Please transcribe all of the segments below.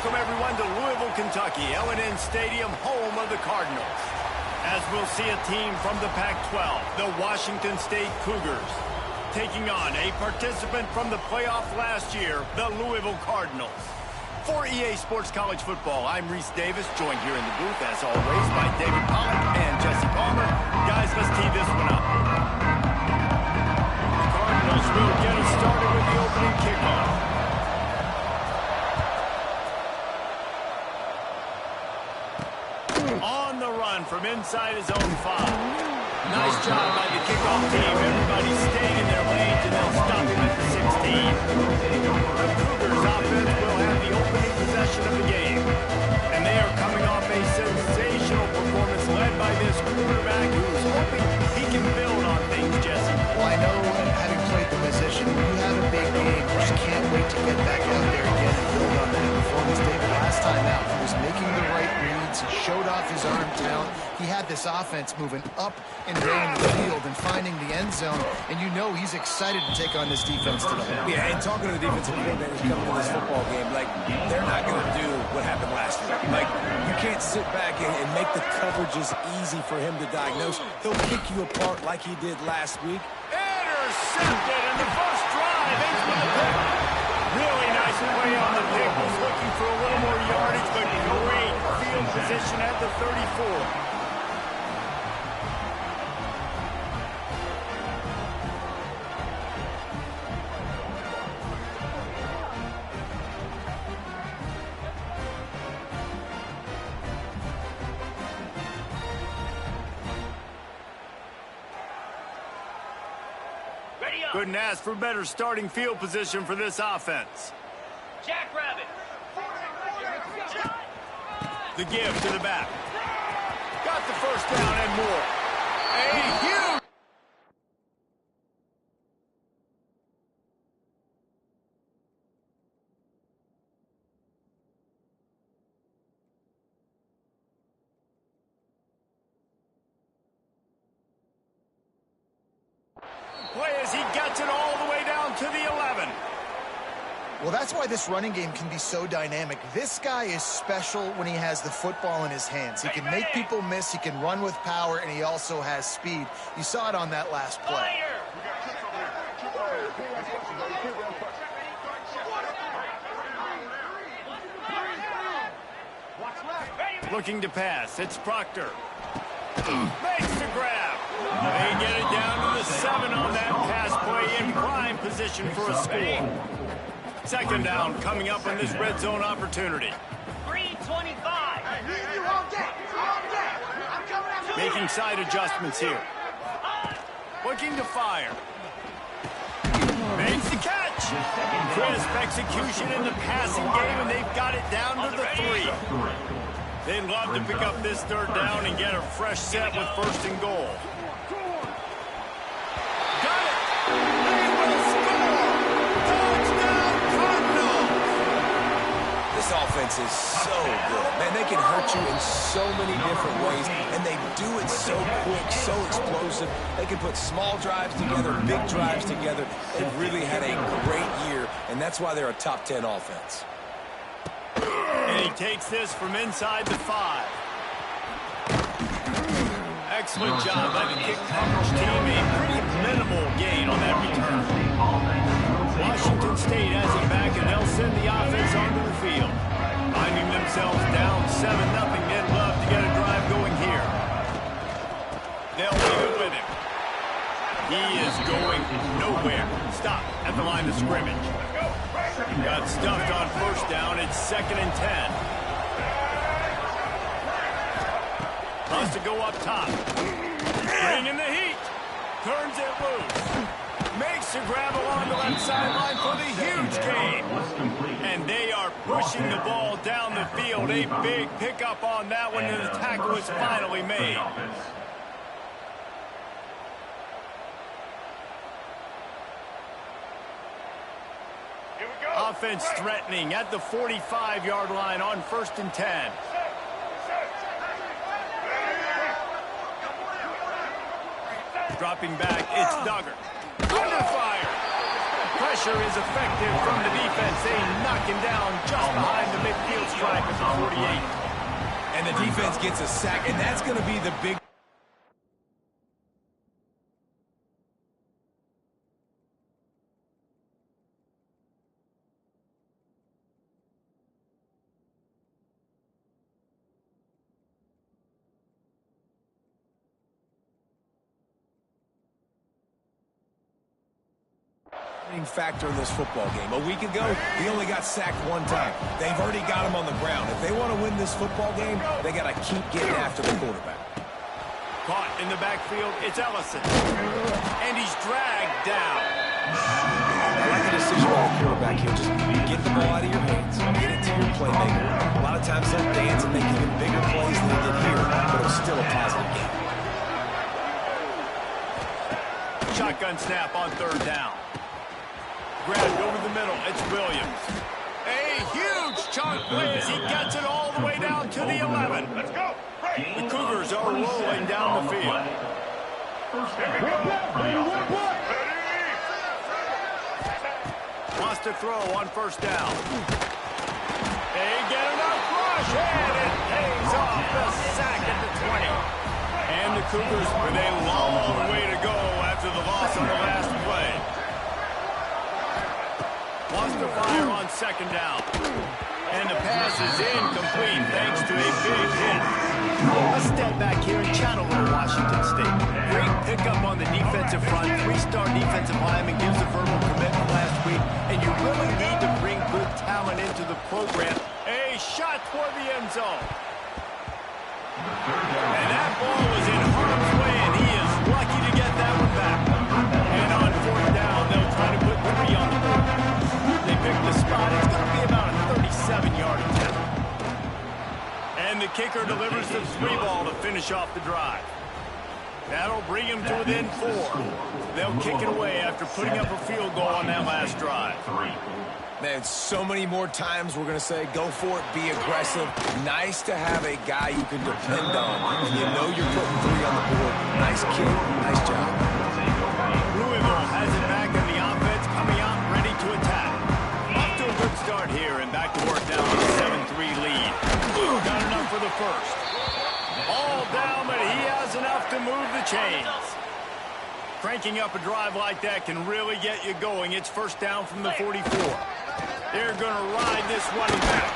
welcome everyone to Louisville, Kentucky, L&N Stadium, home of the Cardinals. As we'll see a team from the Pac-12, the Washington State Cougars, taking on a participant from the playoff last year, the Louisville Cardinals. For EA Sports College Football, I'm Reese Davis, joined here in the booth, as always, by David Pollack and Jesse Palmer. Guys, let's tee this one up. The Cardinals will get us started with the opening kickoff. On the run from inside his own 5. Nice job by the kickoff team. Everybody staying in their lanes, and they'll stop him at the 16. The Cougars offense will have the opening possession of the game. And they are coming off a sensational performance led by this quarterback who's hoping he can build on things, Jesse. Well, I know having played the position, when you have a big game, you just can't wait to get back out there again and build on that performance. David, last time out, he was making the right reads. He showed off his arm talent. He had this offense moving up and down the field and finding the end zone, and you know he's excited to take on this defense today. Yeah, and talking to the defensive coordinators coming to this football game, like, they're not going to do what happened last year. Like, you can't sit back and make the coverages easy for him to diagnose. He'll pick you apart like he did last week. Intercepted, and the first drive ends with a pick. Really nice play on the pick. Was looking for a little more yardage, but great field position at the 34. Couldn't ask for better starting field position for this offense. Jackrabbit. The give to the back. Got the first down and more. A huge play as he gets it all the way down to the 11. Well, that's why this running game can be so dynamic. This guy is special when he has the football in his hands. He can make people miss, he can run with power, and he also has speed. You saw it on that last play. Looking to pass. It's Proctor. Makes the grab. They get it down to the 7 on that pass play in prime position for a score. Second down coming up on this red zone opportunity. 325. Making side adjustments here. Looking to fire. Makes the catch. Crisp execution in the passing game, and they've got it down to the 3. They'd love to pick up this third down and get a fresh set with first and goal. Got it! They will score! Touchdown, Cardinals! This offense is so good. Man, they can hurt you in so many different ways, and they do it so quick, so explosive. They can put small drives together, big drives together. They've really had a great year, and that's why they're a top 10 offense. And he takes this from inside the 5. Excellent job by the kick coverage team. A pretty minimal gain on that return. Washington State has it back, and they'll send the offense onto the field. Finding themselves down 7-0, they'd love to get a drive going here. They'll leave it with him. He is going nowhere. Stop at the line of scrimmage. Got stuffed on first down. It's 2nd and 10. Wants to go up top. Bringing the heat. Turns it loose. Makes a grab along the left sideline for the huge gain. And they are pushing the ball down the field. A big pickup on that one, and the tackle is finally made. Offense threatening at the 45-yard line on 1st and 10. Dropping back, it's Duggar. Under fire. Pressure is effective from the defense. They knock him down just behind the midfield stripe at the 48. And the defense gets a sack, and that's going to be the big... factor in this football game. A week ago, he only got sacked one time. They've already got him on the ground. If they want to win this football game, they got to keep getting after the quarterback. Caught in the backfield, it's Ellison. And he's dragged down. I like the decision by the quarterback here. Just get the ball out of your hands, get it to your playmaker. A lot of times they'll dance and make even bigger plays than they did here, but it was still a positive game. Shotgun snap on third down. Grabbed over the middle, it's Williams. A huge chunk plays. He gets it all the way down to the 11. Let's go. The Cougars are rolling down the field. Wants to throw on first down. They get enough rush, and it pays off the sack at the 20. And the Cougars with a long way to go after the loss on the last play. Wants to fire on second down. And the pass is incomplete thanks to a big hit. Let's step back here and chat a little Washington State. Great pickup on the defensive front. Three-star defensive lineman gives a verbal commitment last week. And you really need to bring good talent into the program. A shot toward the end zone. And that ball was in harm's way, and he is lucky to get that one back. And on fourth down, they'll try to put 3 on the board. They pick the spot. It's going to be about a 37-yard attempt. And the kicker delivers the 3 ball to finish off the drive. That'll bring him to within 4. They'll kick it away after putting up a field goal on that last drive. Man, so many more times we're going to say, go for it, be aggressive. Nice to have a guy you can depend on. You know you're putting 3 on the board. Nice kick, nice job. Louisville has it back in the offense, coming out ready to attack. Off to a good start here and back to work now with a 7-3 lead. Got enough for the first. All down, but he has enough to move the chains. Cranking up a drive like that can really get you going. It's first down from the 44. They're going to ride this one back.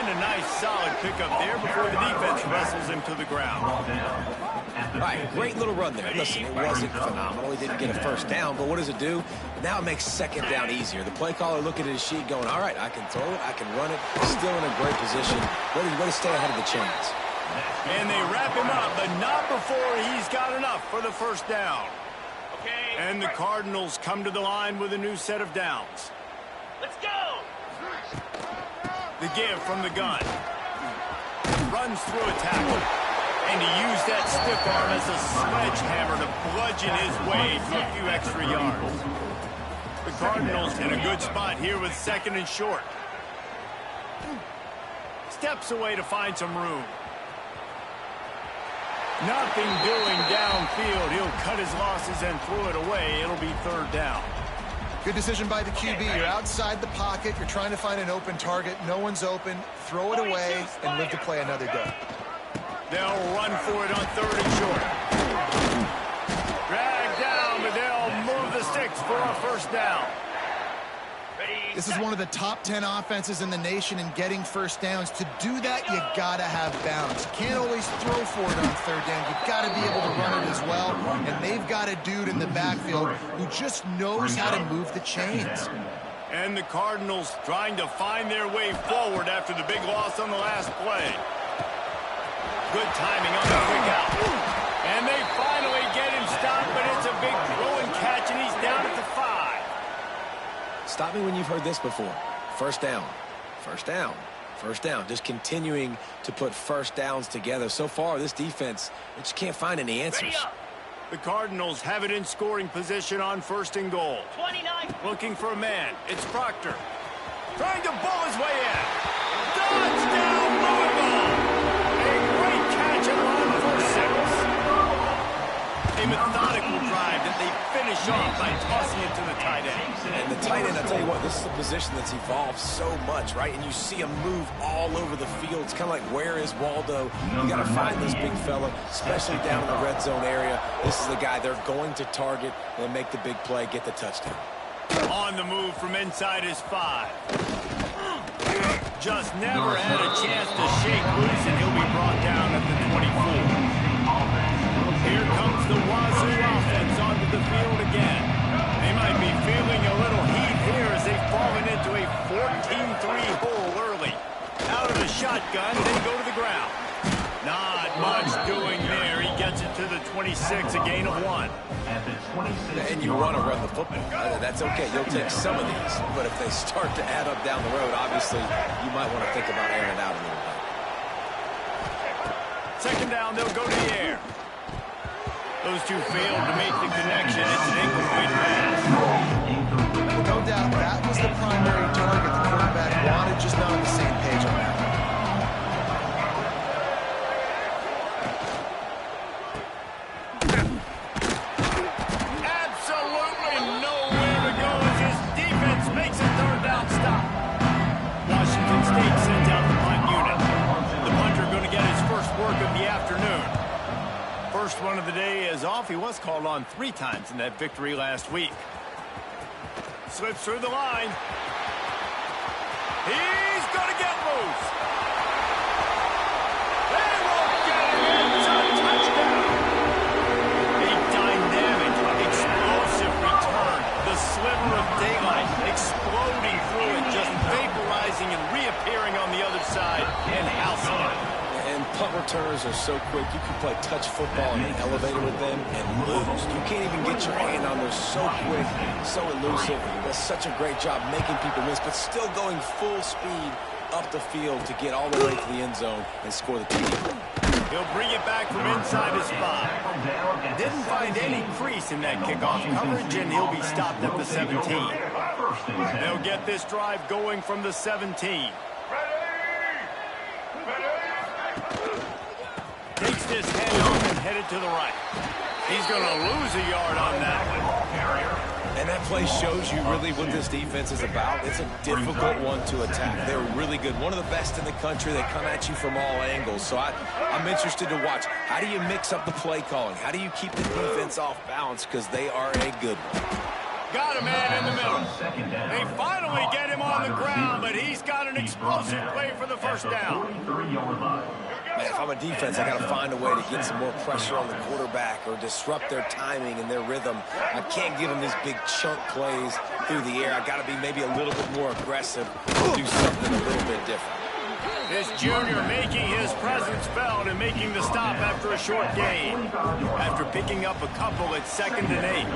And a nice solid pickup there before the defense wrestles him to the ground. All right, great little run there. Listen, it wasn't phenomenal. He didn't get a first down, but what does it do? Now it makes second down easier. The play caller looking at his sheet going, all right, I can throw it, I can run it. Still in a great position. Way to stay ahead of the chains. And they wrap him up, but not before he's got enough for the first down. Okay. And the Cardinals come to the line with a new set of downs. Let's go! The give from the gun. Runs through a tackle. And he used that stiff arm as a sledgehammer to bludgeon his way to a few extra yards. The Cardinals in a good spot here with second and short. Steps away to find some room. Nothing doing downfield. He'll cut his losses and throw it away. It'll be third down. Good decision by the QB. You're outside the pocket. You're trying to find an open target. No one's open. Throw it away and live to play another day. They'll run for it on third and short. Drag down, but they'll move the sticks for a first down. This is one of the top 10 offenses in the nation in getting first downs. To do that, you gotta have balance. You can't always throw for it on third down. You've got to be able to run it as well. And they've got a dude in the backfield who just knows how to move the chains. And the Cardinals trying to find their way forward after the big loss on the last play. Good timing on the quick out. And they finally get him stopped, but it's a big throw and catch, and he's down at the 5. Stop me when you've heard this before. First down, first down, first down. Just continuing to put first downs together. So far, this defense, they just can't find any answers. The Cardinals have it in scoring position on first and goal. 29. Looking for a man. It's Proctor. Trying to bull his way in. Touchdown, Louisville! A great catch and run for 6. A methodical drive that they finish off by tossing it to the tight end. And the tight end, I'll tell you what, this is a position that's evolved so much, right? And you see him move all over the field. It's kind of like, where is Waldo? You got to find this big fella, especially down in the red zone area. This is the guy they're going to target and make the big play, get the touchdown. On the move from inside his 5. Just never had a chance to shake loose, and he'll be brought down at the 24. Here comes the Wazoo offense onto the field again. They might be feeling a little heat here as they've fallen into a 14-3 hole early. Out of the shotgun, then go to the ground. Not much doing there. He gets it to the 26, a gain of 1. And you want to run the football. That's okay. You'll take some of these. But if they start to add up down the road, obviously, you might want to think about airing it out a little bit. Second down, they'll go to the air. Those two failed to make the connection. It's an incomplete pass. No doubt that was the primary target the quarterback wanted, just not on the same page on that. Absolutely nowhere to go as his defense makes a third down stop. Washington State sends out the punt unit. The punter going to get his first work of the afternoon. First one of the day is off. He was called on 3 times in that victory last week. Slips through the line. He's going to get loose. They won't get it. It's a touchdown. A dynamic, explosive return. The sliver of daylight exploding through it, just vaporizing and reappearing on the other side and housing it. And punt returners are so quick. You can play touch football in an elevator with them and lose. You can't even get your hand on them. So quick, so elusive. Does such a great job making people miss, but still going full speed up the field to get all the way to the end zone and score the TD. He'll bring it back from inside his 5. Didn't find any crease in that kickoff coverage, and he'll be stopped at the 17. They'll get this drive going from the 17. Takes this handoff and headed to the right. He's going to lose a yard on that one. And that play shows you really what this defense is about. It's a difficult one to attack. They're really good. One of the best in the country. They come at you from all angles. So I'm interested to watch. How do you mix up the play calling? How do you keep the defense off balance? Because they are a good one. Got a man in the middle. They finally get him on the ground, but he's got an explosive play for the first down. Man, if I'm a defense, I got to find a way to get some more pressure on the quarterback or disrupt their timing and their rhythm. I can't give them these big chunk plays through the air. I got to be maybe a little bit more aggressive or do something a little bit different. This junior making his presence felt and making the stop after a short gain. After picking up a couple at 2nd and 8.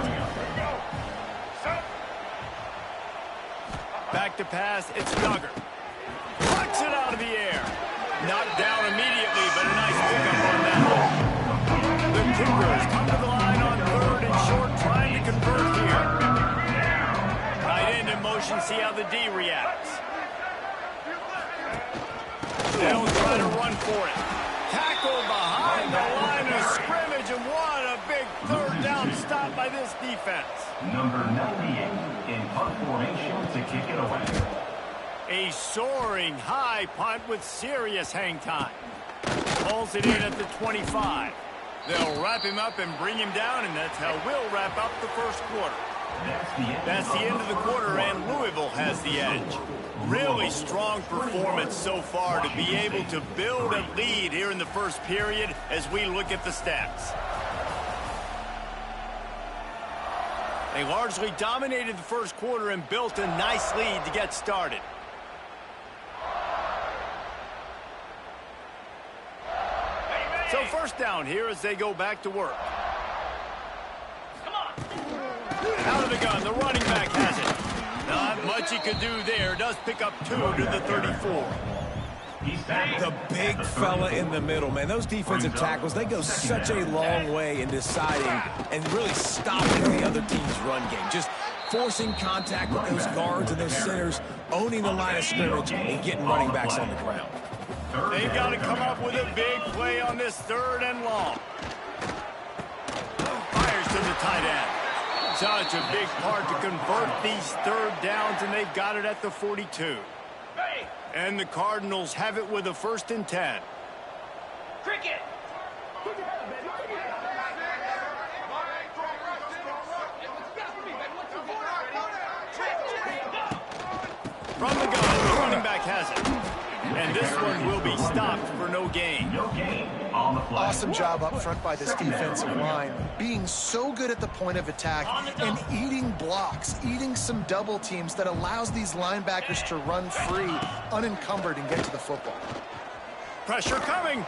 Back to pass, it's Duggar. Plucks it out of the air. Knocked down immediately, but a nice pickup on that one. The Cougars come to the line on 3rd and short, trying to convert here. Tight end in motion, see how the D reacts. They'll try to run for it. Tackled behind the line of scrimmage, and what a big 3rd down stop by this defense. Number 98 in punt formation to kick it away. A soaring high punt with serious hang time. Pulls it in at the 25. They'll wrap him up and bring him down, and that's how we'll wrap up the first quarter. That's the end of the quarter, and Louisville has the edge. Really strong performance so far to be able to build a lead here in the first period as we look at the stats. They largely dominated the first quarter and built a nice lead to get started. So first down here as they go back to work. Out of the gun, the running back has it. Not much he could do there. Does pick up 2 to the 34. The big fella in the middle, man. Those defensive tackles, they go such a long way in deciding and really stopping the other team's run game. Just forcing contact with those guards and those centers, owning the line of scrimmage, and getting running backs on the ground. They've got to come up with a big play on this 3rd and long. Fires to the tight end. Such a big part to convert these third downs, and they've got it at the 42. And the Cardinals have it with a 1st and 10. Cricket. From the gun, the running back has it. And this one will be stopped for no gain. No gain on the flag. Awesome job up front by this defensive line, being so good at the point of attack and eating blocks, eating some double teams that allows these linebackers to run free, unencumbered, and get to the football. Pressure coming.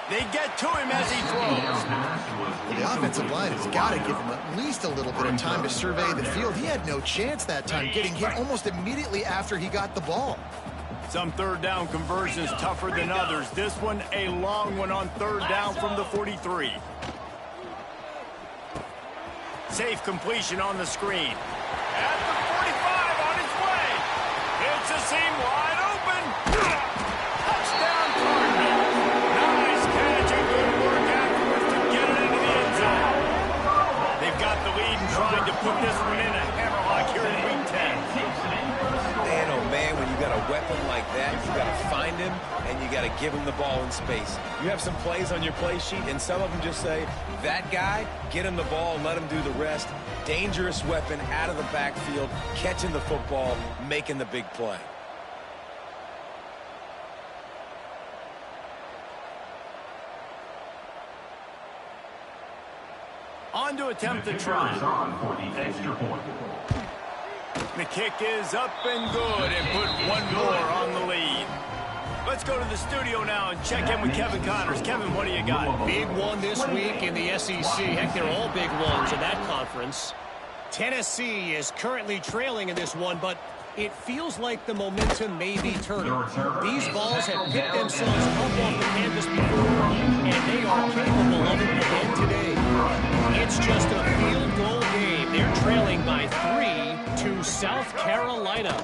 They get to him as he throws. The offensive line has got to give him at least a little bit of time to survey the field. He had no chance that time, getting hit almost immediately after he got the ball. Some third down conversions tougher than others. This one a long one on 3rd down from the 43. Safe completion on the screen. At the 45 on his way. It's a seam wide open. Touchdown Cardinals. Nice catch and good work afterwards to get it into the end zone. They've got the lead and trying to put this one in a hammerlock here in week 10. Man, oh man, when you got a weapon like that, you got to find him and you got to give him the ball in space. You have some plays on your play sheet, and some of them just say, that guy, get him the ball, let him do the rest. Dangerous weapon out of the backfield, catching the football, making the big play. On to attempt the try. On for the extra point. The kick is up and good, and put one more on the lead. Let's go to the studio now and check in with Kevin Connors. Kevin, what do you got? Big one this week in the SEC. Heck, they're all big ones in that conference. Tennessee is currently trailing in this one, but it feels like the momentum may be turning. These balls have picked themselves up off the canvas before, and they are capable of it again today. It's just a field goal game. They're trailing by 3 to South Carolina.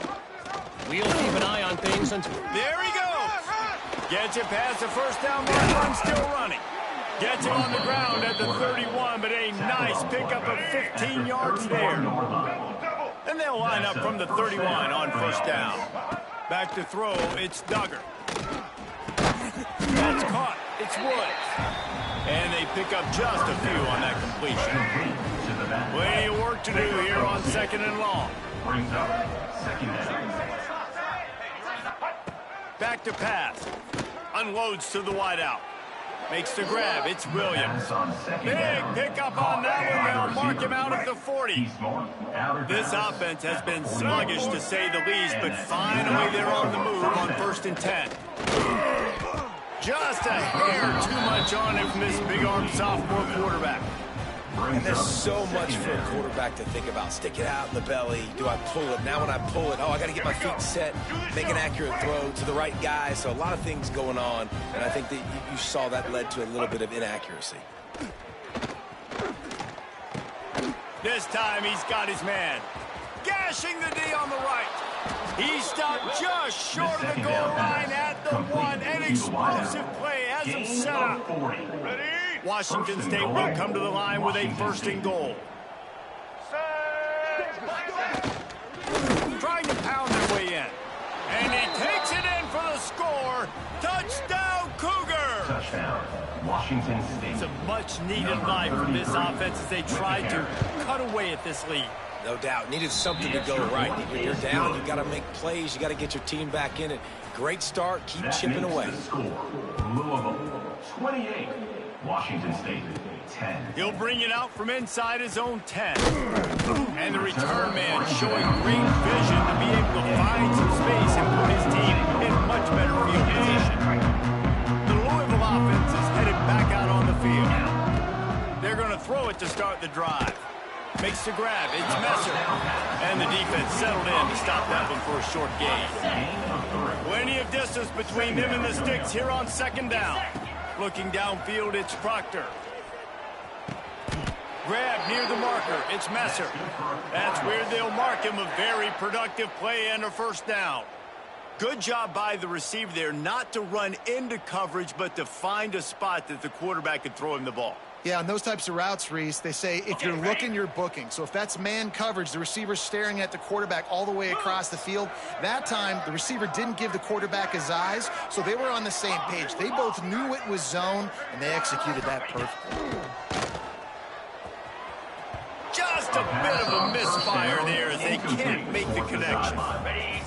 We'll keep an eye on things until... There he goes! Gets it past the 1st down mark, run still running. Gets it on the ground at the 31, but a nice pickup of 15 yards there. And they'll line up from the 31 on 1st down. Back to throw, it's Duggar. That's caught, it's Woods. And they pick up just a few on that completion. Plenty of work to do here on 2nd and long. Brings up 2nd down. Back to pass. Unloads to the wideout. Makes the grab. It's Williams. Big pickup on that one. They'll mark him out at the 40. This offense has been sluggish to say the least, but finally they're on the move on 1st and 10. Just a hair too much on him from this big-armed sophomore quarterback. And there's so much for a quarterback to think about. Stick it out in the belly. Do I pull it? Now when I pull it, oh, I got to get my feet set, make an accurate throw to the right guy. So a lot of things going on, and I think that you saw that led to a little bit of inaccuracy. This time he's got his man. Gashing the D on the right. He stopped just short of the goal line at the 1. An explosive play has him set up. Ready? Washington State will come to the line with a 1st and goal. Trying to pound their way in. And he takes it in for the score. Touchdown, Cougar! Touchdown, Washington State. It's a much-needed life from this offense as they try to cut away at this lead. No doubt. Needed something to go right. When you're down, you got to make plays. You got to get your team back in it. Great start. Keep chipping away. Louisville, 28. Washington State, 10. He'll bring it out from inside his own 10. And the return man showing great vision to be able to find some space and put his team in much better field position. The Louisville offense is headed back out on the field. They're going to throw it to start the drive. Makes the grab. It's Messer. And the defense settled in to stop that one for a short gain. Plenty of distance between him and the sticks here on 2nd down. Looking downfield, it's Proctor. Grab near the marker. It's Messer. That's where they'll mark him. A very productive play and a 1st down. Good job by the receiver there not to run into coverage, but to find a spot that the quarterback could throw him the ball. Yeah, on those types of routes, Reese, they say if you're looking, you're booking. So if that's man coverage, the receiver's staring at the quarterback all the way across the field. That time, the receiver didn't give the quarterback his eyes, so they were on the same page. They both knew it was zone, and they executed that perfectly. Just a bit of a misfire there as they can't make the connection.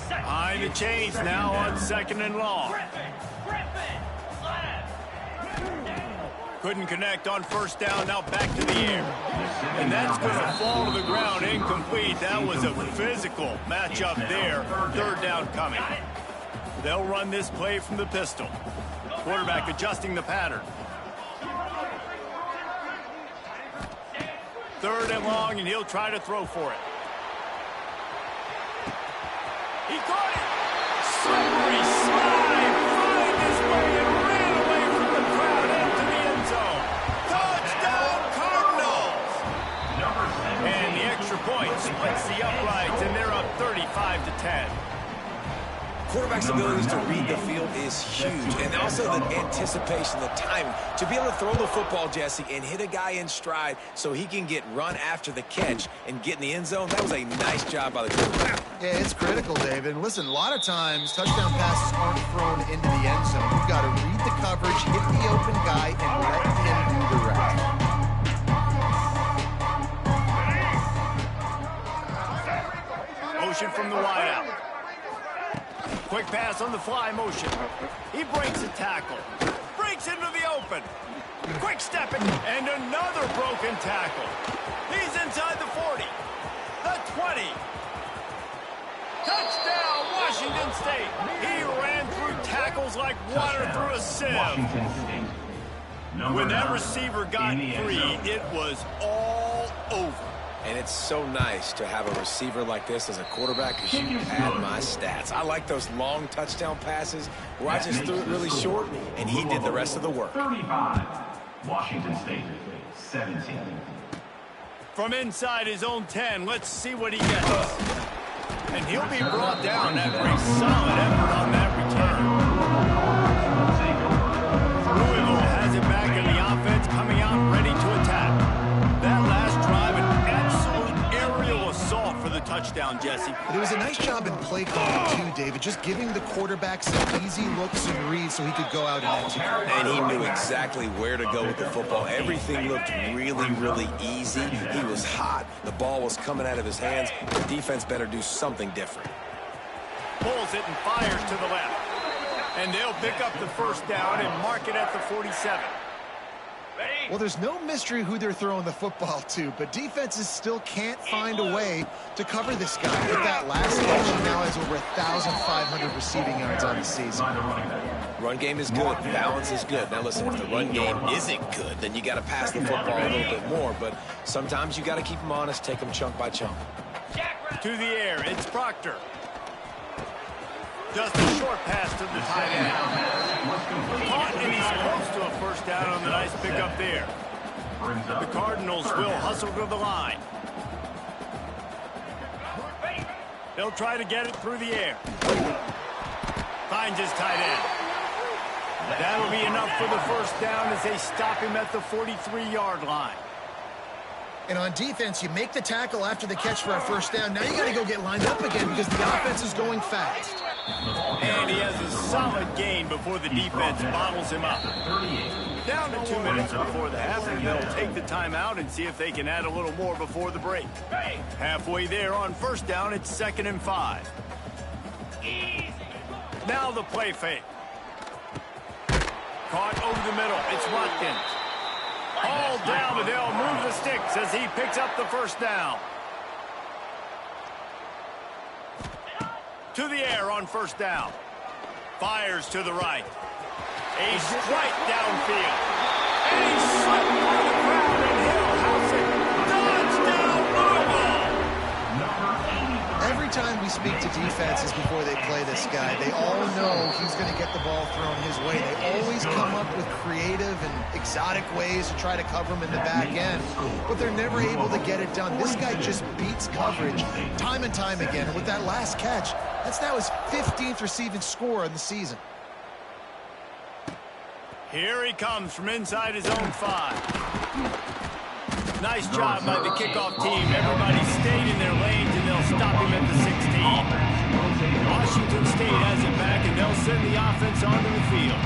Behind the chains now on 2nd and long. Couldn't connect on 1st down, now back to the air. And that's going to fall to the ground incomplete. That was a physical matchup there. 3rd down coming. They'll run this play from the pistol. Quarterback adjusting the pattern. 3rd and long, and he'll try to throw for it. He caught it! Slippery slide! Find his way and ran away from the crowd into the end zone. Touchdown, Cardinals! And the extra point splits the uprights, and they're up 35-10. Quarterback's abilities to read the field is huge, and also the anticipation, the timing. To be able to throw the football, Jesse, and hit a guy in stride so he can get run after the catch and get in the end zone, that was a nice job by the quarterback. Yeah, it's critical, David. And listen, a lot of times, touchdown passes aren't thrown into the end zone. You've got to read the coverage, hit the open guy, and let him do the rest. Motion from the wideout. Quick pass on the fly motion. He breaks a tackle. Breaks into the open. Quick stepping. And another broken tackle. He's inside the 40. The 20. Touchdown, Washington State. He ran through tackles like water through a sieve. When that receiver got free, it was all over. And it's so nice to have a receiver like this as a quarterback because you pad my stats. I like those long touchdown passes where I just threw it really short and he did the rest of the work. 35, Washington State, 17. From inside his own 10, let's see what he gets. And he'll be brought down after a solid effort on that return. Louisville has it back in the offense, coming out ready to attack. That last drive, an absolute aerial assault for the touchdown, Jesse. But it was a nice job in play calling, too, David, just giving the quarterback some easy looks and reads so he could go out and execute. And he knew exactly where to go with the football. Everything looked really, really easy. He was hot. The ball was coming out of his hands. The defense better do something different. Pulls it and fires to the left. And they'll pick up the 1st down and mark it at the 47. Well, there's no mystery who they're throwing the football to, but defenses still can't find a way to cover this guy. With that last catch, he now has over 1,500 receiving yards on the season. Run game is good. Balance is good. Now, listen, if the run game isn't good, then you got to pass the football a little bit more, but sometimes you got to keep them honest, take them chunk by chunk. To the air, it's Proctor. Just a short pass to the tight end. Caught, and he's close to a 1st down on the nice pickup there. The Cardinals will hustle to the line. They'll try to get it through the air. Finds his tight end. That'll be enough for the 1st down as they stop him at the 43-yard line. And on defense, you make the tackle after the catch for a 1st down. Now you got to go get lined up again because the offense is going fast. And he has a solid gain before the defense bottles him up. Down to 2 minutes before the half, and they'll take the timeout and see if they can add a little more before the break. Halfway there on 1st down, it's 2nd and 5. Now the play fake. Caught over the middle. It's Watkins. All down, and they'll move the sticks as he picks up the 1st down. To the air on 1st down. Fires to the right. A strike downfield. And he slipped through the crowd, and he'll house it. Touchdown, Louisville! Every time we speak to defenses before they play this guy, they all know he's going to get the ball thrown his way. They always come up with creative and exotic ways to try to cover him in the back end, but they're never able to get it done. This guy just beats coverage time and time again, and with that last catch, that's now his 15th receiving score in the season. Here he comes from inside his own 5. Nice job by the kickoff team. Everybody stayed in their lanes, and they'll stop him at the 16. Washington State has it back, and they'll send the offense onto the field.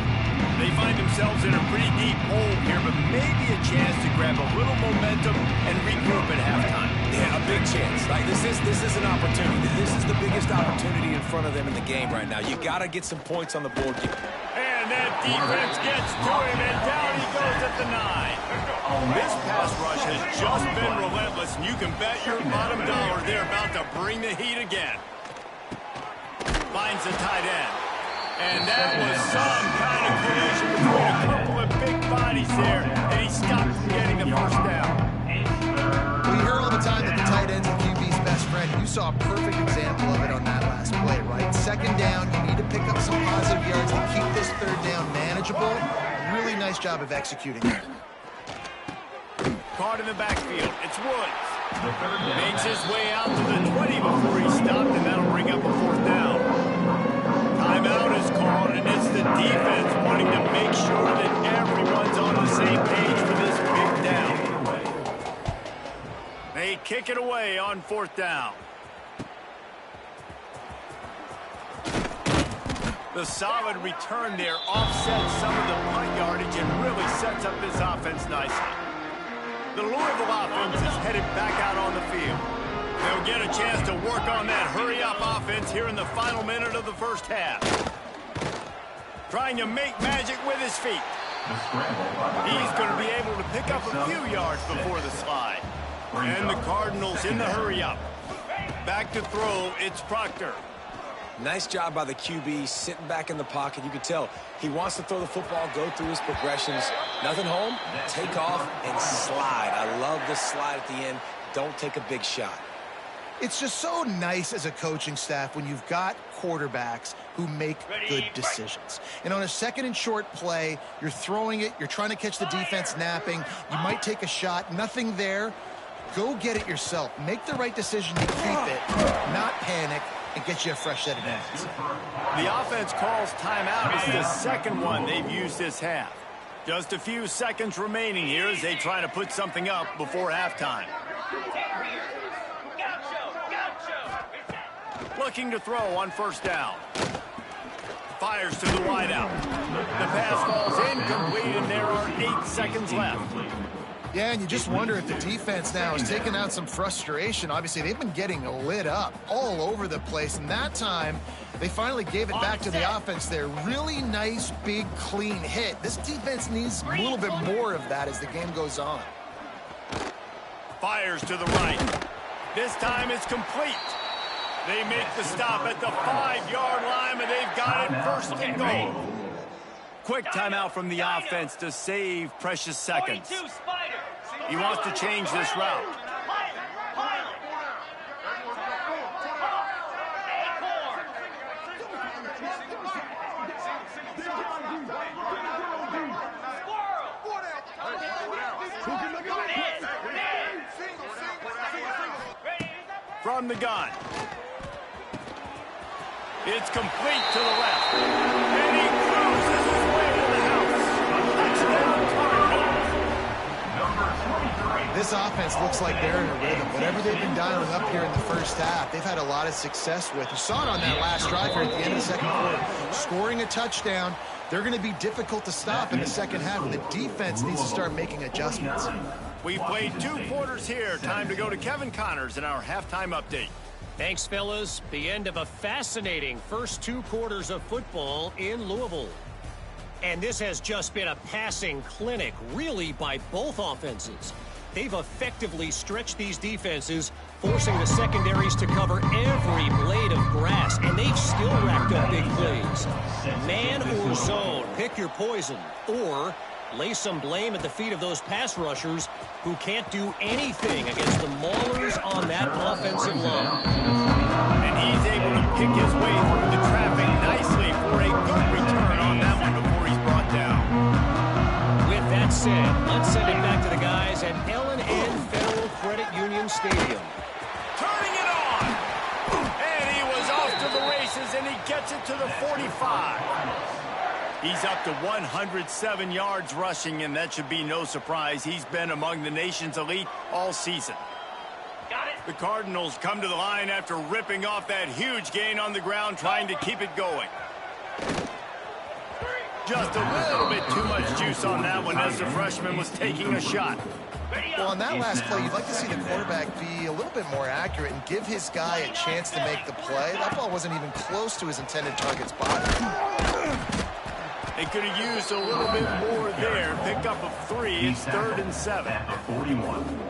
They find themselves in a pretty deep hole here, but maybe a chance to grab a little momentum and regroup at halftime. Yeah, a big chance. Like this is an opportunity. This is the biggest opportunity in front of them in the game right now. You got to get some points on the board here. And that defense gets to him, and down he goes at the 9. This pass rush has just been relentless, and you can bet your bottom dollar they're about to bring the heat again. Finds the tight end. And that was some kind of collision between a couple of big bodies there, and he stopped from getting the first down. Well, you hear all the time that the tight end's the QB's best friend. You saw a perfect example of it on that last play, right? Second down, you need to pick up some positive yards to keep this third down manageable. Really nice job of executing it. Caught in the backfield. It's Woods. Makes his way out to the 20 before he stopped, and that'll bring up a fourth down. Timeout is called, and it's the defense wanting to make sure that everyone's on the same page for this big down. They kick it away on fourth down. The solid return there offsets some of the punt yardage and really sets up this offense nicely. The Louisville offense is headed back out on the field. They'll get a chance to work on that hurry-up offense here in the final minute of the first half. Trying to make magic with his feet. He's going to be able to pick up a few yards before the slide. And the Cardinals in the hurry-up. Back to throw, it's Proctor. Nice job by the QB, sitting back in the pocket. You can tell he wants to throw the football, go through his progressions. Nothing home, take off, and slide. I love the slide at the end. Don't take a big shot. It's just so nice as a coaching staff when you've got quarterbacks who make good decisions. And on a second and short play, you're throwing it, you're trying to catch the defense napping, you might take a shot, nothing there. Go get it yourself. Make the right decision to keep it, not panic, and get you a fresh set of hands. The offense calls timeout. It's the second one they've used this half. Just a few seconds remaining here as they try to put something up before halftime. Looking to throw on first down. Fires to the wideout. The pass falls incomplete, and there are 8 seconds left. Yeah, and you just wonder if the defense now is taking out some frustration. Obviously, they've been getting lit up all over the place, and that time, they finally gave it back to the offense there. Really nice, big, clean hit. This defense needs a little bit more of that as the game goes on. Fires to the right. This time it's complete. They make the stop at the 5-yard line, and they've got it first and goal. Quick timeout from the offense to save precious seconds. He wants to change this route. From the gun. It's complete to the left. And he cruises his way to the house. Touchdown, Cardinals. This offense looks like they're in a rhythm. Whatever they've been dialing up here in the first half, they've had a lot of success with. You saw it on that last drive here at the end of the second quarter. Scoring a touchdown, they're going to be difficult to stop in the second half, and the defense needs to start making adjustments. We've played 2 quarters here. Time to go to Kevin Connors in our halftime update. Thanks, fellas. The end of a fascinating first 2 quarters of football in Louisville. And this has just been a passing clinic, really, by both offenses. They've effectively stretched these defenses, forcing the secondaries to cover every blade of grass, and they've still racked up big plays. Man or zone, pick your poison, or lay some blame at the feet of those pass rushers who can't do anything against the maulers on that offensive line. And he's able to pick his way through the traffic nicely for a good return on that one before he's brought down. With that said, let's send it back to the guys at L&N Federal Credit Union Stadium. Turning it on! And he was off to the races, and he gets it to the 45. He's up to 107 yards rushing, and that should be no surprise. He's been among the nation's elite all season. Got it. The Cardinals come to the line after ripping off that huge gain on the ground, trying to keep it going. Just a little bit too much juice on that one as the freshman was taking a shot. Well, on that last play, you'd like to see the quarterback be a little bit more accurate and give his guy a chance to make the play. That ball wasn't even close to his intended target's body. They could have used a little bit more there. Pick up of 3. It's 3rd and 7.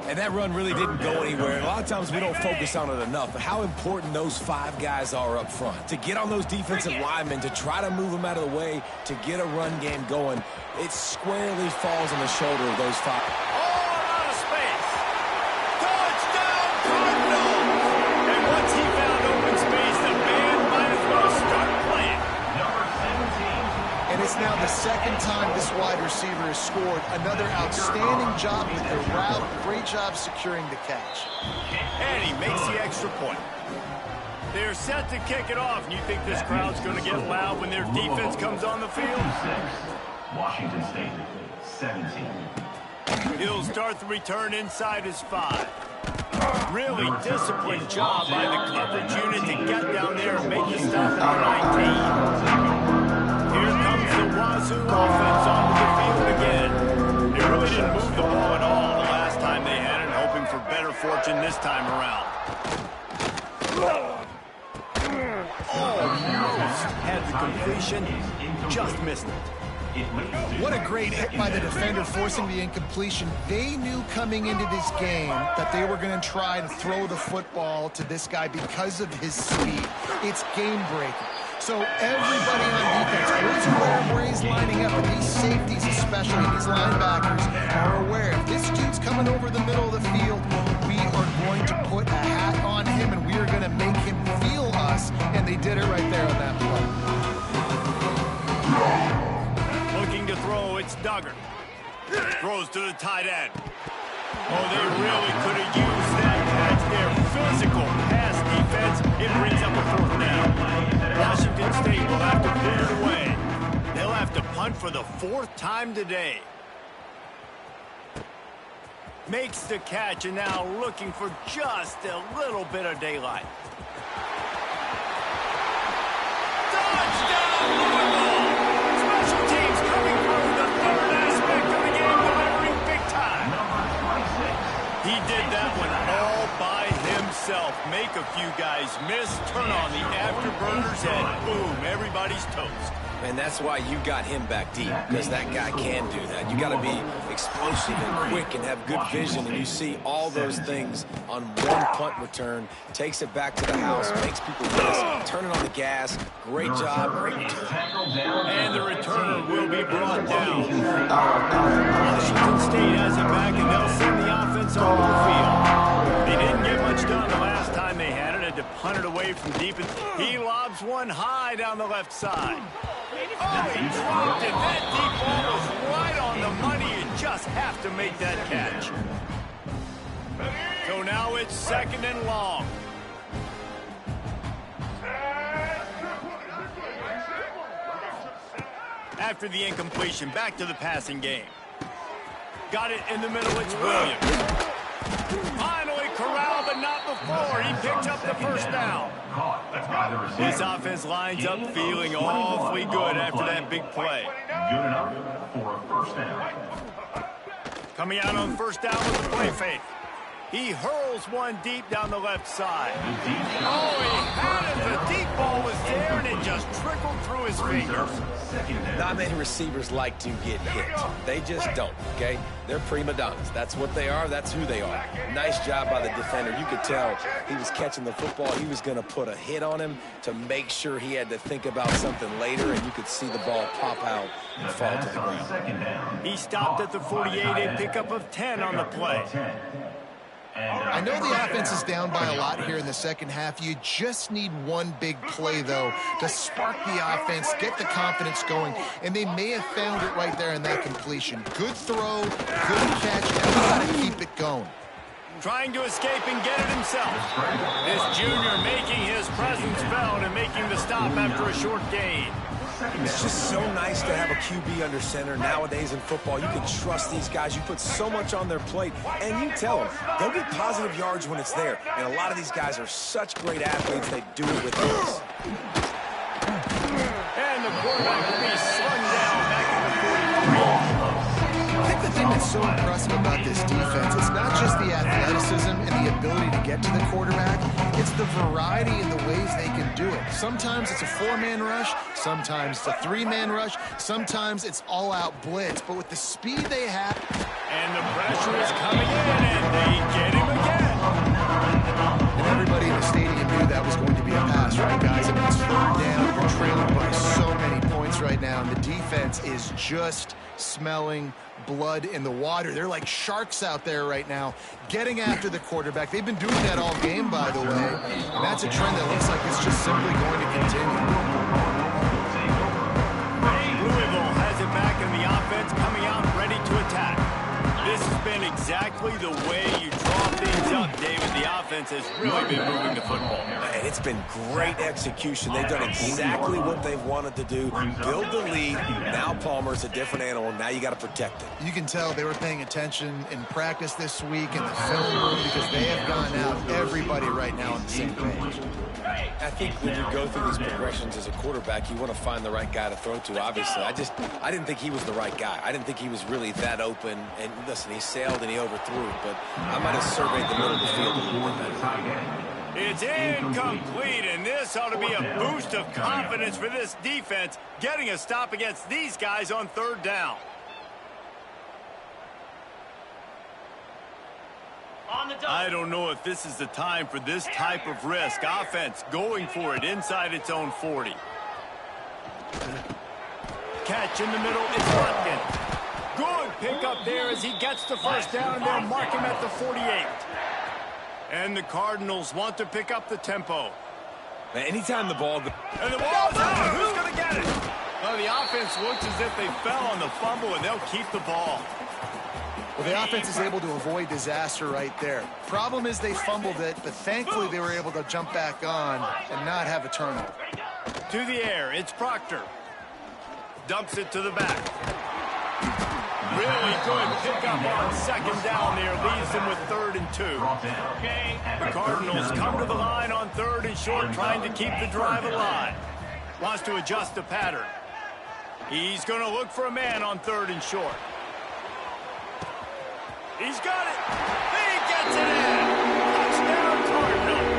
And that run really didn't go anywhere. And a lot of times we don't focus on it enough, but how important those 5 guys are up front. To get on those defensive linemen, to try to move them out of the way, to get a run game going, it squarely falls on the shoulder of those 5. All out of space. Touchdown, Cardinals! And once he found open space, the band might as well start playing. And it's now the second time this wide receiver has scored. Another outstanding job with the route. Great job securing the catch. And he makes the extra point. They're set to kick it off. And you think this crowd's going to get loud when their defense comes on the field? Washington State, 17. He'll start the return inside his 5. Really disciplined job by the coverage unit to get down there and make the stop at the 19. Here comes the Wazoo offense onto the field again. They really didn't move the ball at all the last time they had it, hoping for better fortune this time around. Almost had the completion, just missed it. What a great hit by the defender, forcing the incompletion. They knew coming into this game that they were going to try to throw the football to this guy because of his speed. It's game-breaking. So everybody on defense is aware of where he's lining up, and these safeties especially, these linebackers, are aware. If this dude's coming over the middle of the field, we are going to put a hat on him, and we are going to make him feel us, and they did it right there on that play. Looking to throw, it's Duggar. Throws to the tight end. Oh, they really could have used that. That's their physical pass defense. It brings up a 4th down. Washington State will have to put it away. They'll have to punt for the 4th time today. Makes the catch, and now looking for just a little bit of daylight. Touchdown, Louisville! Special teams coming through the 3rd aspect of the game, delivering big time. He did that one all by himself. Make a few guys miss, turn on the afterburners, and boom, everybody's toast. And that's why you got him back deep, because that guy can do that. You got to be explosive and quick and have good vision, and you see all those things on one punt return. Takes it back to the house, makes people miss, turning on the gas. Great job, great return. And the return will be brought down. Washington State has it back, and they'll send the offense onto the field. They didn't get much done the last time they had it. Had to punt it away from deep, and he lobs one high down the left side. Oh, he dropped it. That deep ball was right on the money. You just have to make that catch. So now it's 2nd and long. After the incompletion, back to the passing game. Got it in the middle. It's Williams. Finally corralled, but not before. He picked up the 1st down. This offense lines up feeling awfully good after that big play. Good enough for a 1st down. Coming out on 1st down with the play fake. He hurls one deep down the left side. Oh, he had it. The deep ball was there, and it just trickled through his fingers. Not many receivers like to get hit. They just don't, okay? They're prima donnas. That's what they are. That's who they are. Nice job by the defender. You could tell he was catching the football. He was going to put a hit on him to make sure he had to think about something later, and you could see the ball pop out and fall to the ground. He stopped at the 48, a pickup of 10 on the play. I know the offense is down by a lot here in the second half. You just need one big play, though, to spark the offense, get the confidence going, and they may have found it right there in that completion. Good throw, good catch, and we got to keep it going. Trying to escape and get it himself. This junior making his presence felt and making the stop after a short gain. It's just so nice to have a QB under center. Nowadays in football, you can trust these guys. You put so much on their plate, and you tell them, they'll get positive yards when it's there. And a lot of these guys are such great athletes, they do it with this. And the quarterback will be slung down back in the 43. I think the thing that's so impressive about this defense, it's not just the athleticism and the ability to get to the quarterback, it's the variety in the ways they can do it. Sometimes it's a 4-man rush, sometimes it's a 3-man rush, sometimes it's all-out blitz, but with the speed they have... And the pressure is coming in, and they get him again. And everybody in the stadium knew that was going to be a pass, right, guys? I mean, it's 3rd down, you're trailing by so many points right now, and the defense is just smelling blood in the water. They're like sharks out there right now, getting after the quarterback. They've been doing that all game, by the way, and that's a trend that looks like it's just simply going to continue. Louisville has it back in the offense, coming out ready to attack. This has been exactly the way you draw things up, David. The offense has really been moving the football. And it's been great execution. They've done exactly what they've wanted to do. Build the lead. Now Palmer's a different animal. Now you got to protect it. You can tell they were paying attention in practice this week in the film room because they have gone out, everybody right now on the same page. I think when you go through these progressions as a quarterback, you want to find the right guy to throw to, obviously. I didn't think he was the right guy. I didn't think he was really that open. And listen, he sailed and he overthrew, but I might have surveyed the middle of the field a little bit better. It's incomplete, and this ought to be a boost of confidence for this defense, getting a stop against these guys on 3rd down. I don't know if this is the time for this type of risk. Offense going for it inside its own 40. Catch in the middle, it's Watkins. Good pick up there as he gets the 1st down, and they'll mark him at the 48. And the Cardinals want to pick up the tempo. Anytime the ball goes... And the ball's out. Who's going to get it? Well, the offense looks as if they fell on the fumble, and they'll keep the ball. Well, the offense is able to avoid disaster right there. Problem is they fumbled it, but thankfully they were able to jump back on and not have a turnover. To the air, it's Proctor. Dumps it to the back. Really good pickup on 2nd down there. Leaves them with 3rd and 2. The Cardinals come to the line on 3rd and short, trying to keep the drive alive. Wants to adjust the pattern. He's going to look for a man on 3rd and short. He's got it. He gets it in. Touchdown, Cardinals.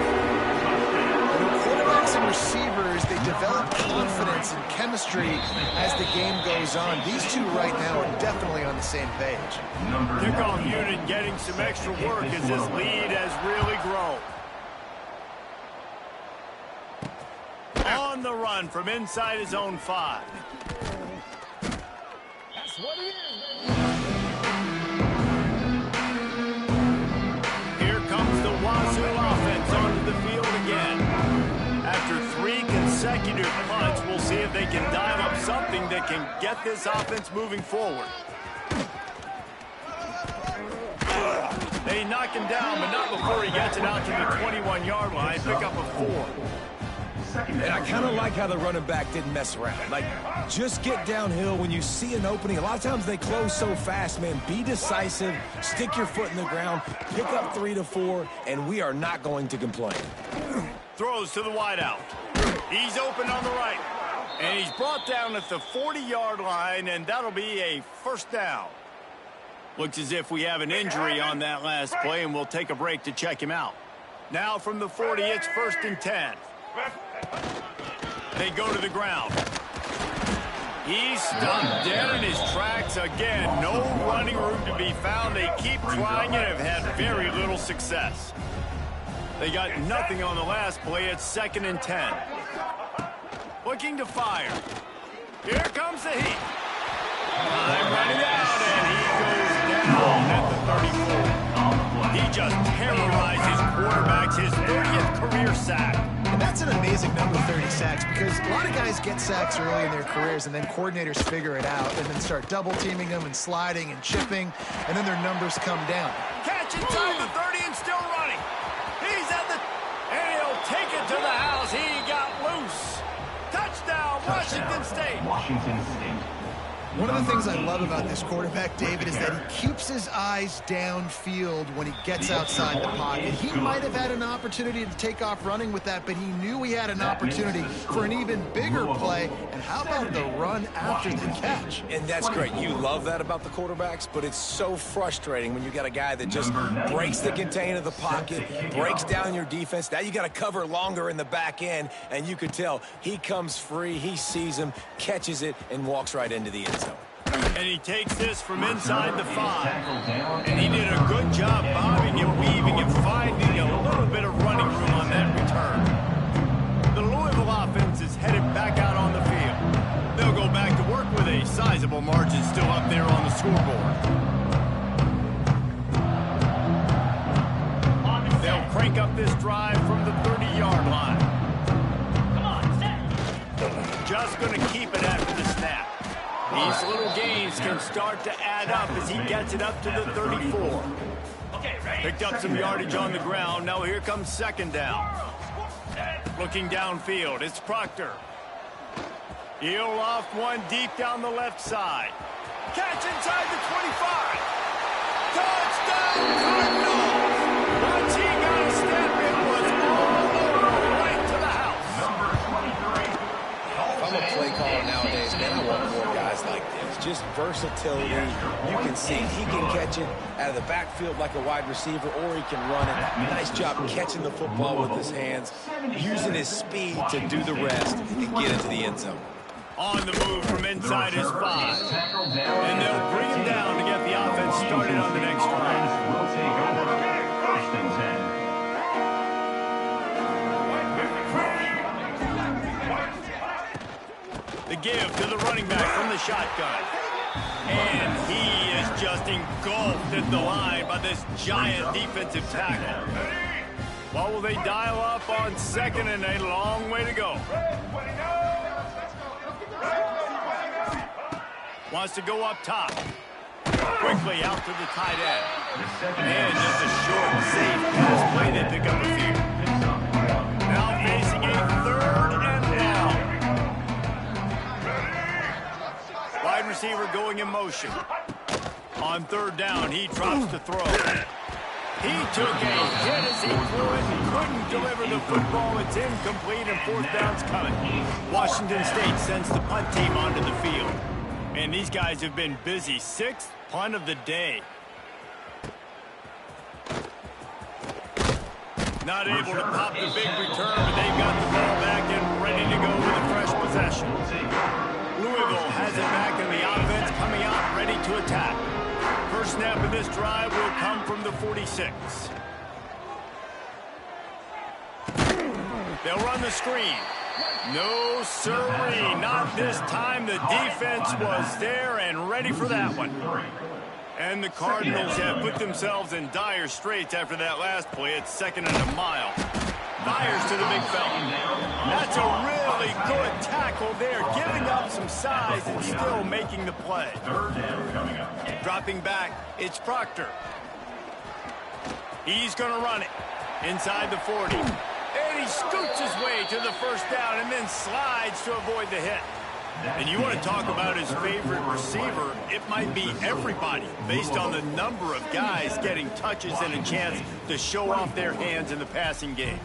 Quarterbacks and receivers, they develop confidence and chemistry as the game goes on. These two right now are definitely on the same page. Kickoff unit getting some extra work as this lead has really grown. On the run from inside his own 5. That's what he is. Here comes the Wazoo offense onto the field again. After 3 consecutive punts, we'll see if they can dial up something that can get this offense moving forward. They knock him down, but not before he gets it out to the 21-yard line. Pick up a 4. And I kind of like how the running back didn't mess around. Like, just get downhill when you see an opening. A lot of times they close so fast, man. Be decisive, stick your foot in the ground, pick up 3 to 4, and we are not going to complain. Throws to the wideout. He's open on the right. And he's brought down at the 40-yard line, and that'll be a 1st down. Looks as if we have an injury on that last play, and we'll take a break to check him out. Now from the 40, it's 1st and 10. They go to the ground. He's stopped dead in his tracks again. No running room to be found. They keep trying and have had very little success. They got nothing on the last play. It's 2nd and 10. Looking to fire. Here comes the heat. Time running out, and he goes down at the 34. He just terrorizes quarterbacks. His 30th career sack. And that's an amazing number, 30 sacks, because a lot of guys get sacks early in their careers, and then coordinators figure it out and then start double-teaming them and sliding and chipping, and then their numbers come down. Catch inside the 30 and still running. He's at the... and he'll take it to the house. He got loose. Touchdown, Washington State. Washington State. One of the things I love about this quarterback, David, is that he keeps his eyes downfield when he gets outside the pocket. He might have had an opportunity to take off running with that, but he knew he had an opportunity for an even bigger play. And how about the run after the catch? And that's great. You love that about the quarterbacks, but it's so frustrating when you got a guy that just breaks the contain of the pocket, breaks down your defense. Now you got to cover longer in the back end, and you could tell he comes free, he sees him, catches it, and walks right into the end zone. And he takes this from inside the 5. And he did a good job bobbing and weaving and finding a little bit of running room on that return. The Louisville offense is headed back out on the field. They'll go back to work with a sizable margin still up there on the scoreboard. They'll crank up this drive from the 30-yard line. Come on, set. Just going to keep it after the snap. These little gains can start to add up as he gets it up to the 34. Okay, ready? Picked up some yardage on the ground. Now here comes second down. Looking downfield, it's Proctor. He'll loft one deep down the left side. Catch inside the 25. Touchdown, Cardinals! Once he got a step, it was all over, right to the house. If I'm a play caller nowadays, man, I want more guys like this. Just versatility. You can see he can catch it out of the backfield like a wide receiver, or he can run it. Nice job catching the football with his hands, using his speed to do the rest and get into the end zone. On the move from inside his 5. And they'll bring him down to get the offense started on the next drive. Will take over. First and 10. The give to the running back from the shotgun. And he is just engulfed at the line by this giant defensive tackle. What will they dial up on second and a long way to go? Wants to go up top. Quickly out to the tight end. And just a short, safe pass play. They pick up a few. Now facing a 3rd and long. Wide receiver going in motion. On 3rd down, he drops to throw. He took a hit as he threw it and couldn't deliver the football. It's incomplete and 4th down's coming. Washington State sends the punt team onto the field. And these guys have been busy. 6th punt of the day. Not able to pop the big return, but they've got the ball back and ready to go with a fresh possession. Louisville has it back in the offense, coming out ready to attack. First snap of this drive will come from the 46. They'll run the screen. No, sirree, not this time. The defense was there and ready for that one. And the Cardinals have put themselves in dire straits after that last play. It's 2nd and a mile. Fires to the big fella. That's a really good tackle there, giving up some size and still making the play. Dropping back, it's Proctor. He's going to run it inside the 40. And he scoots his way to the first down and then slides to avoid the hit. And you want to talk about his favorite receiver, it might be everybody based on the number of guys getting touches and a chance to show off their hands in the passing game.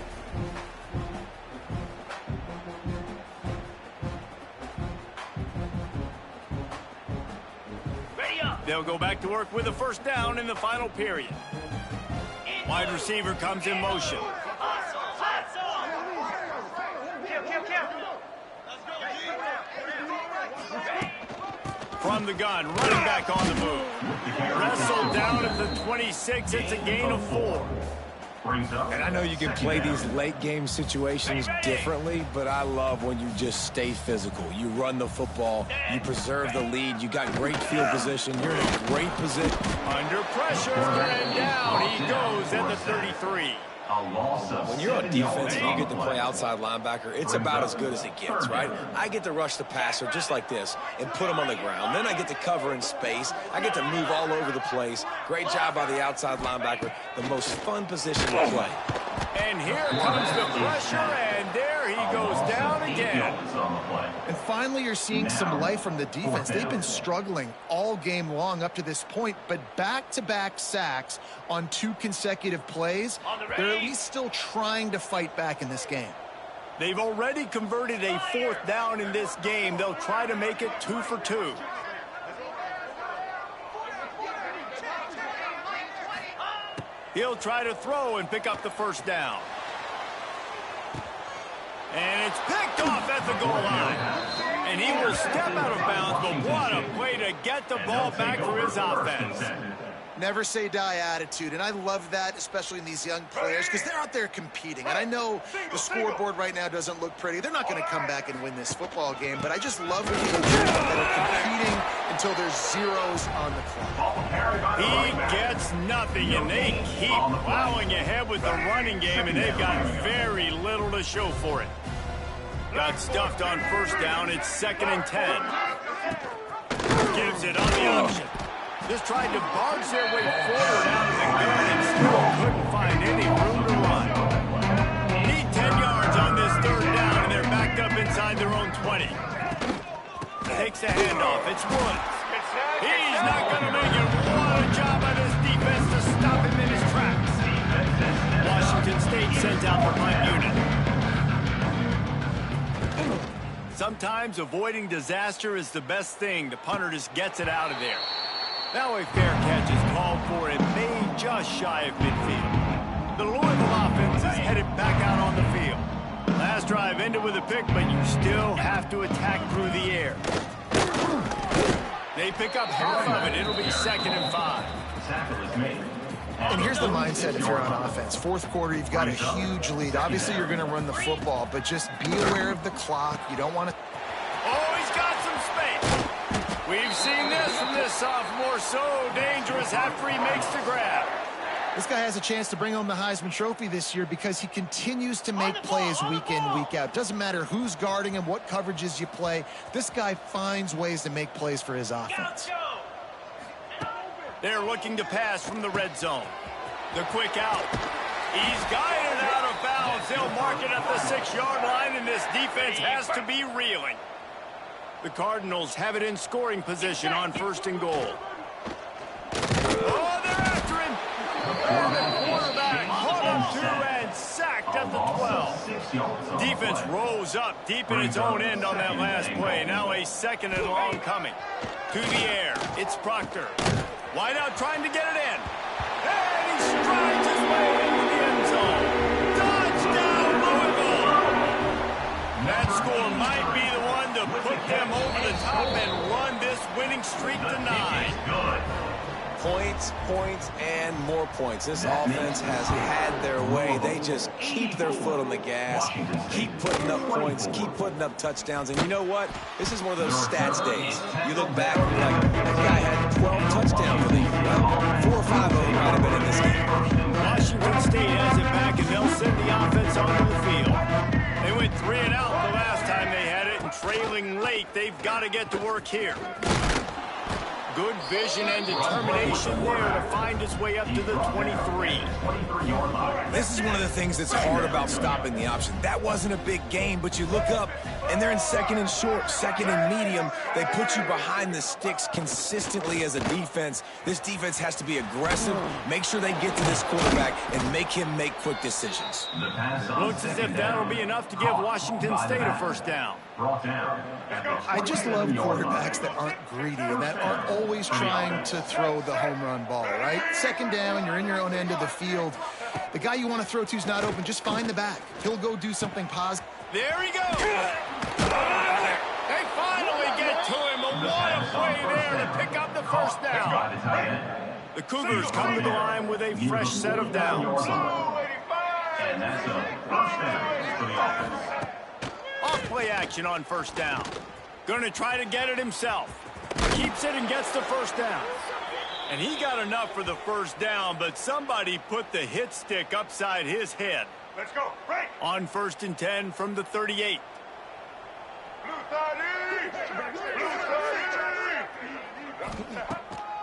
Ready up. They'll go back to work with a first down in the final period. Wide receiver comes in motion. From the gun, running back on the move. Wrestled down at the 26. It's a gain of 4. And I know you can play these late game situations differently, but I love when you just stay physical. You run the football, you preserve the lead, you got great field position, you're in a great position. Under pressure, and down he goes at the 33. When you're on defense and you get to play outside linebacker, it's about as good as it gets, right? I get to rush the passer just like this and put him on the ground. Then I get to cover in space. I get to move all over the place. Great job by the outside linebacker. The most fun position to play. And here comes the pressure, and there there he goes down again. And finally, you're seeing some life from the defense. They've been struggling all game long up to this point, but back-to-back sacks on 2 consecutive plays, they're at least still trying to fight back in this game. They've already converted a 4th down in this game. They'll try to make it 2 for 2. He'll try to throw and pick up the 1st down. And it's picked off at the goal line. And he will step out of bounds, but what a way to get the ball back for his offense. Never say die attitude, and I love that, especially in these young players, because they're out there competing. And I know the scoreboard right now doesn't look pretty. They're not going to come back and win this football game, but I just love when people that are competing until there's zeros on the clock. He gets nothing, and they keep plowing ahead with the running game, and they've got very little to show for it. Got stuffed on 1st down. It's 2nd and 10. Gives it on the option. Just tried to barge their way forward out of the gun and still couldn't find any room to run. Need 10 yards on this 3rd down, and they're backed up inside their own 20. Takes a handoff. It's Woods. He's not going to make it. What a job by this defense to stop him in his tracks. Washington State sent out the punt unit. Sometimes avoiding disaster is the best thing. The punter just gets it out of there. Now a fair catch is called for and made just shy of midfield. The Louisville offense is headed back out on the field. Last drive ended with a pick, but you still have to attack through the air. They pick up half of it. It'll be 2nd and 5. And here's the mindset if you're on offense. 4th quarter, you've got a huge lead. Obviously, you're going to run the football, but just be aware of the clock. You don't want to... Oh, he's got some space. We've seen this from this sophomore, so dangerous after he makes the grab. This guy has a chance to bring home the Heisman Trophy this year because he continues to make plays week in, week out. Doesn't matter who's guarding him, what coverages you play. This guy finds ways to make plays for his offense. They're looking to pass from the red zone. The quick out. He's guided out of bounds. They'll mark it at the 6-yard line, and this defense has to be reeling. The Cardinals have it in scoring position on 1st and goal. Oh, they're after him. And the quarterback caught him too and sacked at the 12. Defense rose up deep in its own end on that last play. Now a 2nd and long coming. To the air. It's Proctor. Wide out trying to get it in. And he strides his way into the end zone. Touchdown, Louisville. That score might be the one to put them over the top and run this winning streak to 9. Points, points, and more points. This offense has had their way. They just keep their foot on the gas, keep putting up points, keep putting up touchdowns. And you know what? This is one of those stats days. You look back and you're like, that guy had 12 touchdowns for the year. Well, 4 or 5 of them might have been in this game. Washington State has it back, and they'll send the offense onto the field. They went 3 and out the last time they had it, and trailing late, they've got to get to work here. Good vision and determination there to find his way up to the 23. This is one of the things that's hard about stopping the option. That wasn't a big game, but you look up, and they're in 2nd and short, 2nd and medium. They put you behind the sticks consistently as a defense. This defense has to be aggressive, make sure they get to this quarterback, and make him make quick decisions. Looks as if that'll be enough to give Washington State a 1st down. I just love quarterbacks that aren't greedy and that aren't always trying to throw the home run ball, right? 2nd down, you're in your own end of the field. The guy you want to throw to is not open. Just find the back. He'll go do something positive. There he goes. They finally get to him. But what a play there to pick up the 1st down. The Cougars come to the line with a fresh set of downs. And that's a 1st down for the offense. Off play action on 1st down. Going to try to get it himself. Keeps it and gets the 1st down. And he got enough for the 1st down, but somebody put the hit stick upside his head. Let's go. Right. On 1st and 10 from the 38.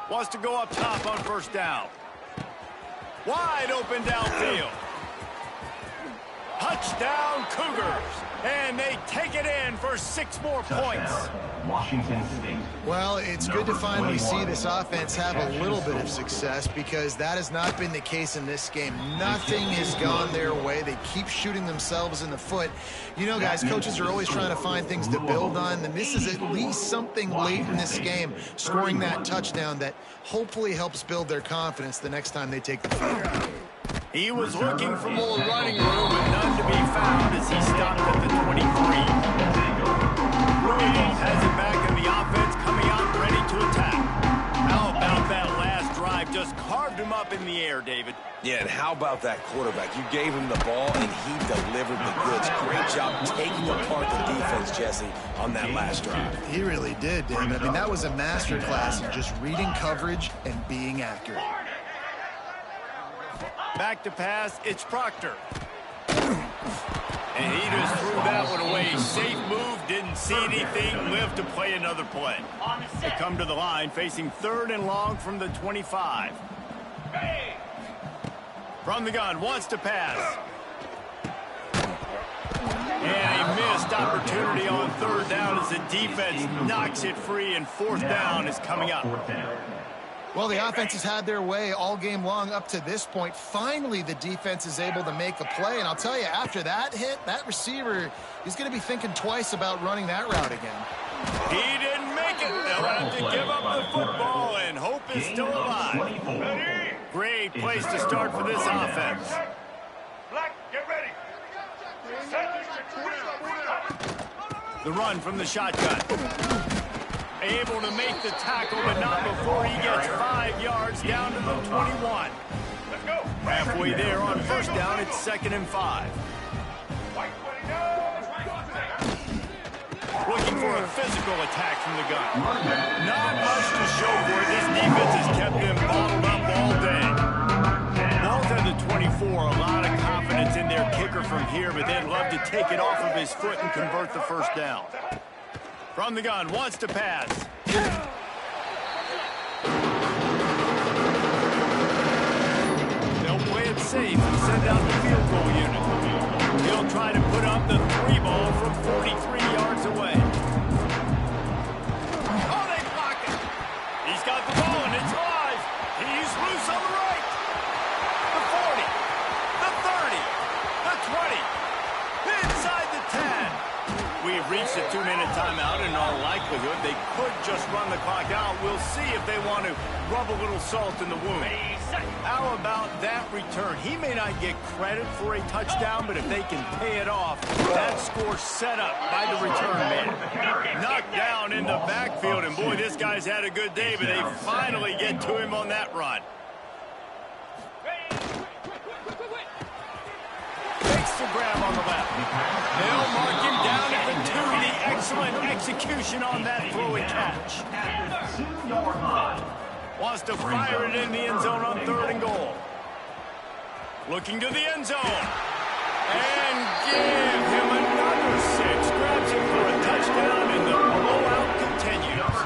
Wants to go up top on 1st down. Wide open downfield. Touchdown, Cougars. And they take it in for 6 more points. Washington State. Well, it's good to finally see this offense have a little bit of success because that has not been the case in this game. Nothing has gone their way. They keep shooting themselves in the foot. You know, guys, coaches are always trying to find things to build on, and this is at least something late in this game, scoring that touchdown that hopefully helps build their confidence the next time they take the field. He was looking for more running room, but none to be found as he stopped at the 23. Louisville has it back in the offense, coming out ready to attack. How about that last drive? Just carved him up in the air, David. Yeah, and how about that quarterback? You gave him the ball, and he delivered the goods. Great job taking apart the defense, Jesse, on that last drive. He really did, David. I mean, that was a masterclass in just reading coverage and being accurate. Back to pass, it's Proctor. And he just threw that one away. Safe move, didn't see anything, lived to play another play. They come to the line, facing 3rd and long from the 25. From the gun, wants to pass. And a missed opportunity on 3rd down as the defense knocks it free, and 4th down is coming up. Well, the offense has had their way all game long up to this point. Finally, the defense is able to make a play. And I'll tell you, after that hit, that receiver is going to be thinking twice about running that route again. He didn't make it. They'll have to give up the football, and hope is still alive. Great place to start for this offense. Black, get ready. The run from the shotgun. Able to make the tackle, but not before he gets 5 yards down to the 21. Let's go. Halfway there on 1st down, it's 2nd and 5. Looking for a physical attack from the gun. Not much to show for it. This defense has kept them bottled up all day. Ball's at the 24. A lot of confidence in their kicker from here, but they'd love to take it off of his foot and convert the 1st down. From the gun, wants to pass. They'll play it safe and send out the field goal unit. He'll try to put up the 3 ball from 43 yards away. Oh, they block it. He's got the ball, and it's live. He's loose on the right. The 40, the 30, the 20, inside the 10. We've reached a 2-minute timeout, and in all likelihood, they could just run the clock out. We'll see if they want to rub a little salt in the wound. How about that return? He may not get credit for a touchdown, but if they can pay it off, that score set up by the return man. Knocked down in the backfield, and boy, this guy's had a good day, but they finally get to him on that run. Takes the grab on the left. They'll mark him down at the 2. The excellent execution on that throw and catch. Wants to fire it in the end zone on 3rd and goal. Looking to the end zone. And give him another 6. Grabs him for a touchdown, and the blowout continues.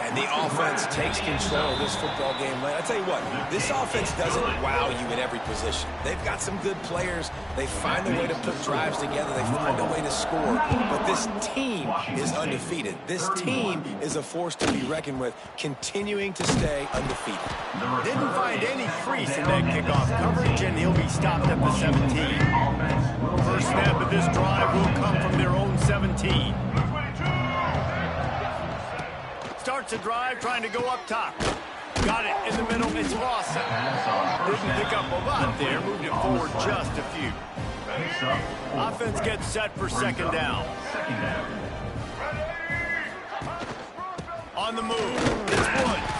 And the offense takes control of this football game. I tell you what, this offense doesn't wow you in every position. They've got some good players. They find a way to put drives together. They find a way to score. But this team is undefeated. This team is a force to be reckoned with, continuing to stay undefeated. Didn't find any crease in that kickoff coverage, and he'll be stopped at the 17. First snap of this drive will come from their own 17. Starts a drive, trying to go up top. Got it in the middle. It's Lawson. Didn't pick up a lot there. Moved it forward just a few. Offense gets set for 2nd down. On the move. It's Woods.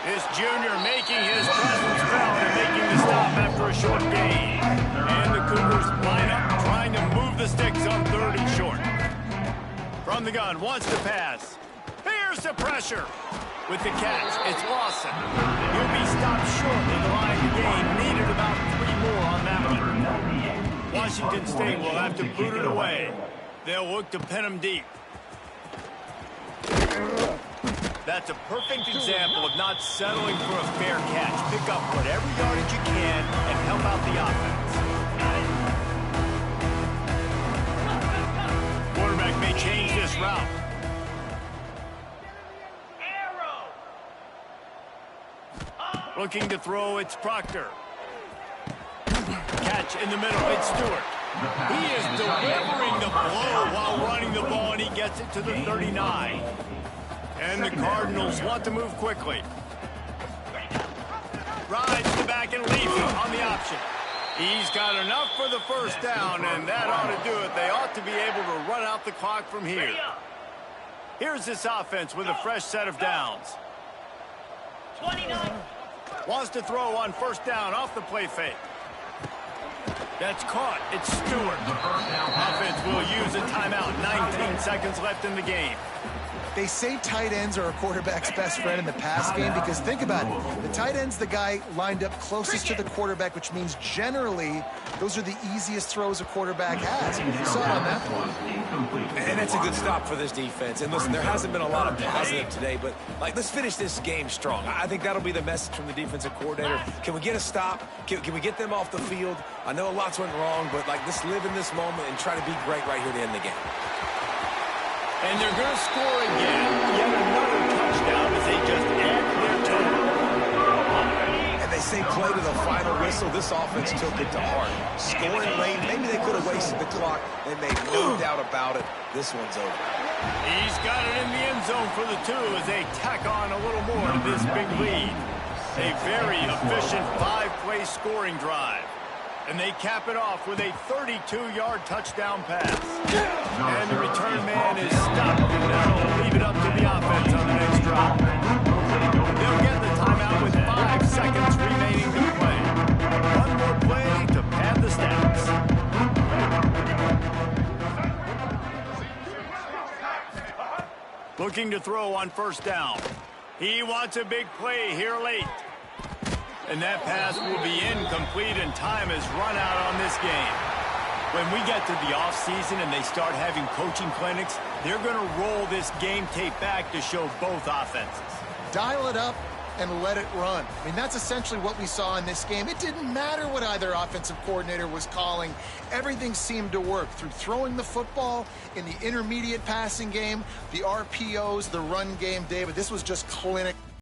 This junior making his presence felt and making the stop after a short gain. And the Cougars line up, trying to move the sticks on 3rd and short. From the gun, wants to pass. Here's the pressure. With the catch, it's Lawson. He'll be stopped short of the line of game. Needed about 3 more on that one. Washington State will have to boot it away. They'll look to pin him deep. That's a perfect example of not settling for a fair catch. Pick up whatever yardage you can and help out the offense. Looking to throw, it's Proctor. Catch in the middle, it's Stewart. He is delivering the blow while running the ball, and he gets it to the 39. And the Cardinals want to move quickly. Rides the back and leaves it on the option. He's got enough for the first down, and that ought to do it. They ought to be able to run out the clock from here. Here's this offense with a fresh set of downs. 29. Wants to throw on first down off the play fake. That's caught. It's Stewart. Offense will use a timeout. 19 seconds left in the game. They say tight ends are a quarterback's best friend in the pass game because think about it. The tight end's the guy lined up closest to the quarterback, which means generally those are the easiest throws a quarterback has. You saw it on that one. And that's a good stop for this defense. And listen, there hasn't been a lot of positive today, but let's finish this game strong. I think that'll be the message from the defensive coordinator. Can we get a stop? Can we get them off the field? I know a lot's went wrong, but let's live in this moment and try to be great right here at the end of the game. And they're going to score again. Yet another touchdown as they just add their total. And they say play to the final whistle. This offense took it to heart. Scoring late, maybe they could have wasted the clock. They made no doubt about it. This one's over. He's got it in the end zone for the 2 as they tack on a little more to this big lead. A very efficient 5-play scoring drive. And they cap it off with a 32-yard touchdown pass. And the return man is stopped. Now they'll leave it up to the offense on the next drive. They'll get the timeout with 5 seconds remaining to play. One more play to pad the stats. Looking to throw on first down. He wants a big play here late. And that pass will be incomplete, and time has run out on this game. When we get to the offseason and they start having coaching clinics, they're going to roll this game tape back to show both offenses. Dial it up and let it run. I mean, that's essentially what we saw in this game. It didn't matter what either offensive coordinator was calling. Everything seemed to work through throwing the football in the intermediate passing game, the RPOs, the run game. David, this was just clinic.